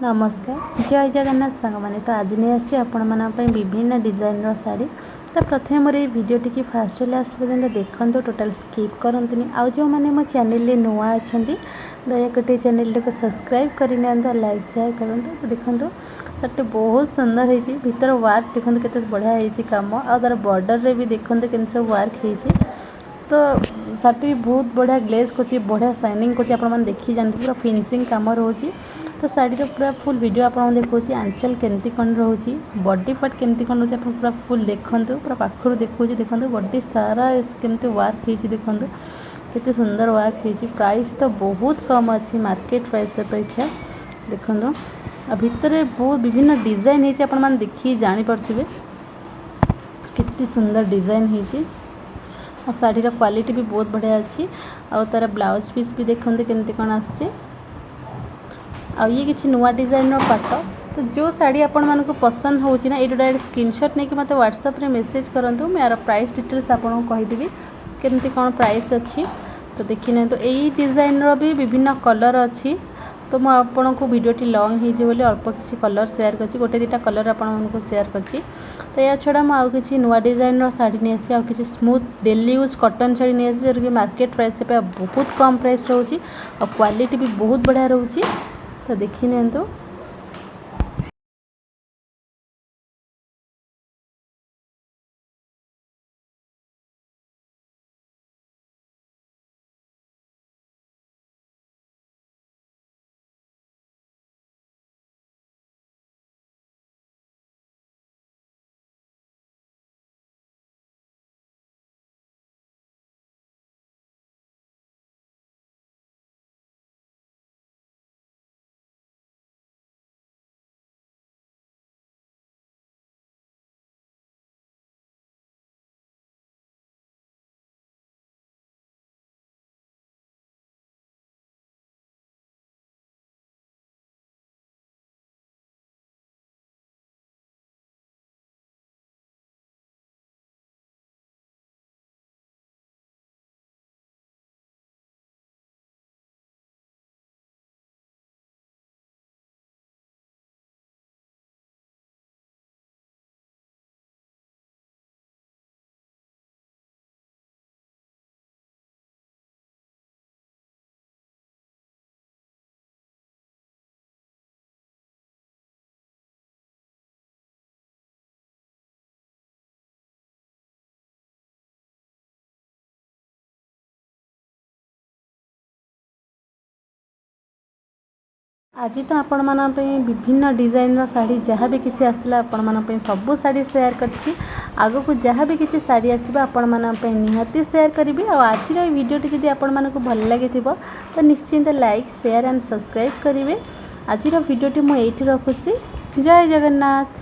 नमस्कार जय जगन्नाथ सांग मैंने तो आज नहीं आसी आपण विभिन्न डिजाइन साड़ी तो प्रथम मोर भिडियोटी की फास्ट लास्ट पर्यटन देखते टोटाल स्किप करते आउ जो मैंने मो चैनल नुआ अच्छा दयाकोटी चैनल को सब्सक्राइब करनी लाइक शेयर करूँ तो देखो साड़ी बहुत सुंदर होती भीतर वर्क देखो के बढ़िया होती कम आ तार बॉर्डर रे भी देखो के सब वर्क होती तो साड़ी बहुत बढ़िया ग्लेज कर बढ़िया शाइनिंग कर देखी जानते पूरा फिनिशिंग कम रोचे तो शाढ़ीर पूरा फुल वीडियो आपको देखा आंचल केमती कौन रोचे बॉडी पार्ट केमती कौन रोचे पूरा फुल देखूँ पूरा पाखर देखा देखो बॉडी सारा केमती वर्क होती देखो केते सुंदर वर्क होती प्राइस तो बहुत कम अच्छी मार्केट प्राइस अपेक्षा देखो भितर बहुत विभिन्न डिजाइन होती आप देखिए जानीपे केते सुंदर डिजाइन होती और शाढ़ीर क्वालिटी भी बहुत बढ़िया अच्छी और तार ब्लाउज पीस भी देखते केमती कौन आसचे आ ये किसी नुआ डिजाइन पाट तो जो साड़ी आपण मानक पसंद होची ना ये डायरेक्ट स्क्रीनशॉट नहीं कि मत व्हाट्सएप रे मैसेज करंतु मैं यार प्राइस डिटेल्स आपको कहीदेवी केमती कौन प्राइस अच्छी तो देखी ना तो यही डिजाइन रो भी विभिन्न कलर अच्छी तो मैं आपन को वीडियोटी लॉन्ग हो बोली अल्प किसी कलर शेयर कर गोटे दुटा कलर आपको शेयर कर तो या छड़ा मुझे किसी नुआ डिजाइन शाड़ी नहीं आसी आ किसी smooth daily use cotton sari नहीं आसी जो कि मार्केट प्राइस बहुत कम प्राइस रोची और क्वालिटी भी बहुत बढ़िया रोची तो देखी नियंतु आज तो आपण मान विभिन्न डिजाइन शाड़ी जहाँ भी किसी आसला आपण मान सब शाड़ी शेयर करछि आग को जहाँ भी किसी शाड़ी आसवा आपण मान निहाती शेयर करी आज वीडियोटी जब आपण मानक भल लगी तो निश्चिंत लाइक शेयर एंड सब्सक्राइब करेंगे आज वीडियोटी मुझे रखुच्छी जय जगन्नाथ।